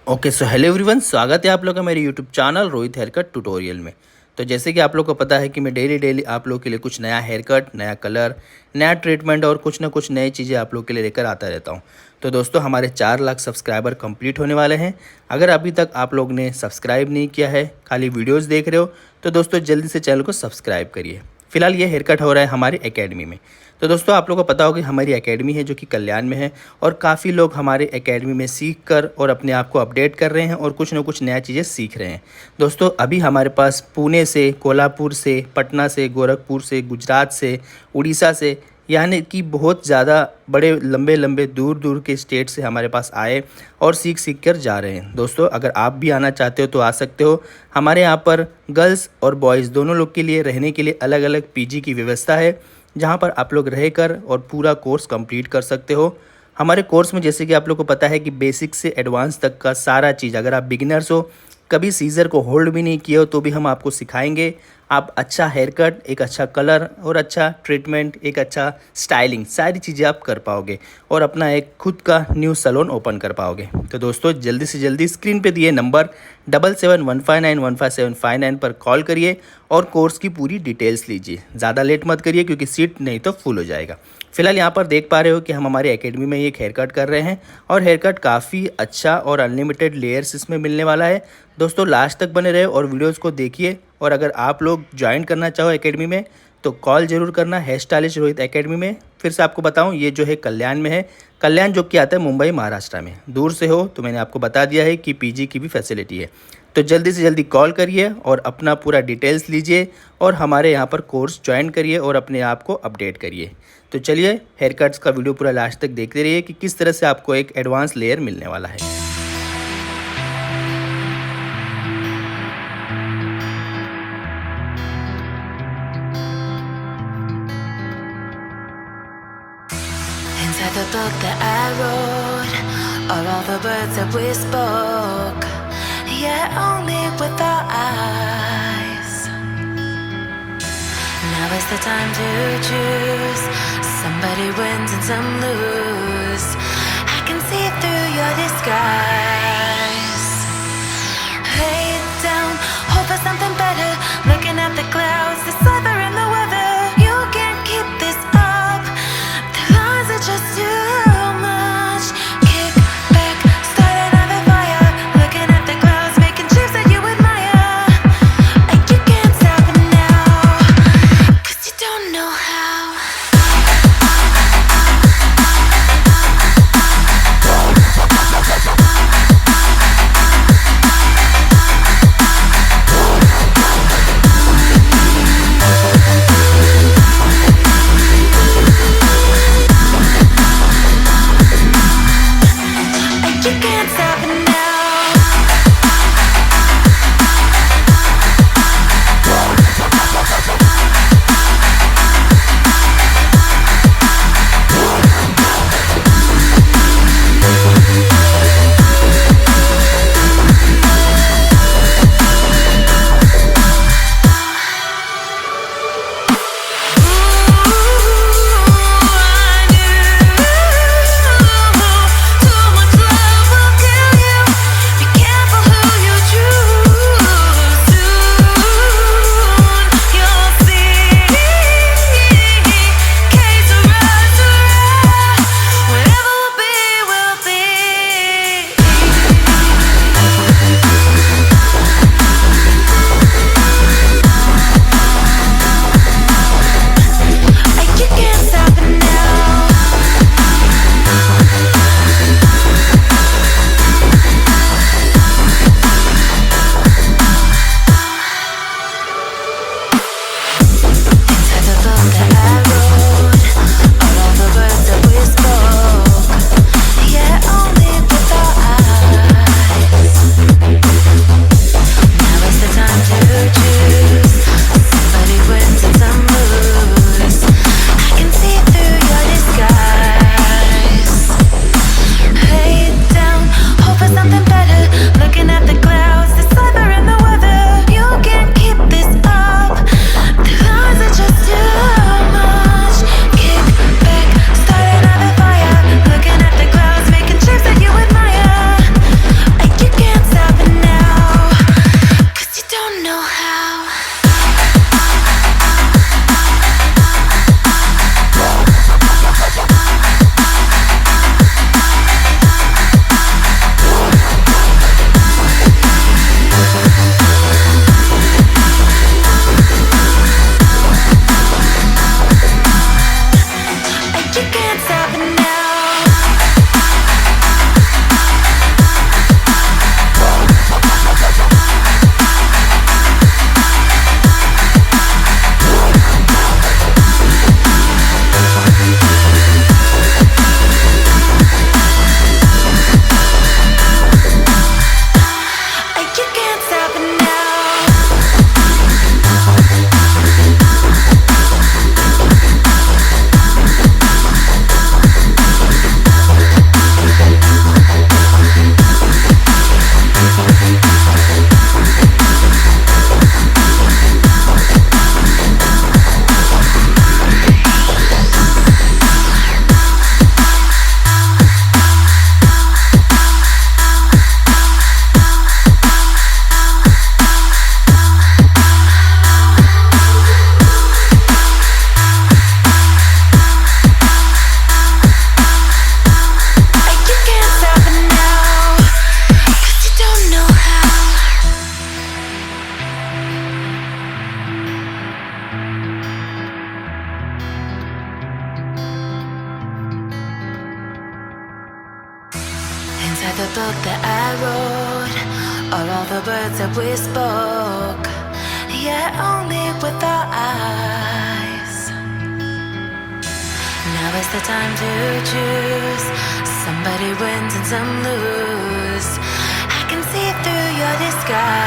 Okay so hello everyone, स्वागत है आप लोग का मेरे YouTube channel Rohit haircut tutorial में। तो जैसे कि आप लोग को पता है कि मैं डेली आप लोग के लिए कुछ नया हेयर कट, नया कलर, नया ट्रीटमेंट और कुछ ना कुछ नई चीज़ें आप लोग के लिए लेकर आता रहता हूं। तो दोस्तों, हमारे 4 लाख सब्सक्राइबर कंप्लीट होने वाले हैं। अगर अभी तक आप लोग ने सब्सक्राइब नहीं किया है, खाली वीडियोज़ देख रहे हो, तो दोस्तों जल्दी से चैनल को सब्सक्राइब करिए। फिलहाल ये हेयर कट हो रहा है हमारी एकेडमी में। तो दोस्तों, आप लोगों को पता होगा कि हमारी एकेडमी है जो कि कल्याण में है, और काफ़ी लोग हमारे एकेडमी में सीख कर और अपने आप को अपडेट कर रहे हैं और कुछ ना कुछ नया चीज़ें सीख रहे हैं। दोस्तों, अभी हमारे पास पुणे से, कोल्हापुर से, पटना से, गोरखपुर से, गुजरात से, उड़ीसा से, यानी कि बहुत ज़्यादा बड़े लंबे लंबे दूर दूर के स्टेट से हमारे पास आए और सीख कर जा रहे हैं। दोस्तों, अगर आप भी आना चाहते हो तो आ सकते हो। हमारे यहाँ पर गर्ल्स और बॉयज़ दोनों लोग के लिए रहने के लिए अलग अलग पीजी की व्यवस्था है, जहाँ पर आप लोग रहकर और पूरा कोर्स कंप्लीट कर सकते हो। हमारे कोर्स में जैसे कि आप लोग को पता है कि बेसिक से एडवांस तक का सारा चीज़, अगर आप बिगिनर्स हो, कभी सीज़र को होल्ड भी नहीं किए हो, तो भी हम आपको सिखाएंगे। आप अच्छा हेयर कट, एक अच्छा कलर और अच्छा ट्रीटमेंट, एक अच्छा स्टाइलिंग, सारी चीज़ें आप कर पाओगे और अपना एक खुद का न्यू सैलून ओपन कर पाओगे। तो दोस्तों, जल्दी से जल्दी स्क्रीन पे दिए नंबर 7715915759 पर कॉल करिए और कोर्स की पूरी डिटेल्स लीजिए। ज़्यादा लेट मत करिए क्योंकि सीट नहीं तो फुल हो जाएगा। फिलहाल यहाँ पर देख पा रहे हो कि हम हमारे एकेडमी में एक हेयर कट कर रहे हैं और हेयर कट काफ़ी अच्छा और अनलिमिटेड लेयर्स इसमें मिलने वाला है। दोस्तों, लास्ट तक बने रहे और वीडियोस को देखिए। और अगर आप लोग ज्वाइन करना चाहो एकेडमी में तो कॉल ज़रूर करना, हेयर स्टाइलिस्ट रोहित एकेडमी में। फिर से आपको बताऊं, ये जो है कल्याण में है। कल्याण जो कि आता है मुंबई, महाराष्ट्र में। दूर से हो तो मैंने आपको बता दिया है कि पीजी की भी फैसिलिटी है। तो जल्दी से जल्दी कॉल करिए और अपना पूरा डिटेल्स लीजिए और हमारे यहाँ पर कोर्स ज्वाइन करिए और अपने आप को अपडेट करिए। तो चलिए, हेयर कट्स का वीडियो पूरा लास्ट तक देखते रहिए कि किस तरह से आपको एक एडवांस लेयर मिलने वाला है। Inside the book that I wrote are all the words that we spoke, yet only with our eyes. Now is the time to choose. Somebody wins and some lose. I can see through your disguise. Lay down, hope for something better. Looking at the clouds, the sliver in the weather. You can't keep this up. The lines are just too much. Kick back, start another fire. Looking at the clouds, making shapes that you admire. And you can't stop it now, 'cause you don't know how. You can't stop it now. are all the words that we spoke, yet only with our eyes. Now is the time to choose. Somebody wins and some lose. I can see through your disguise.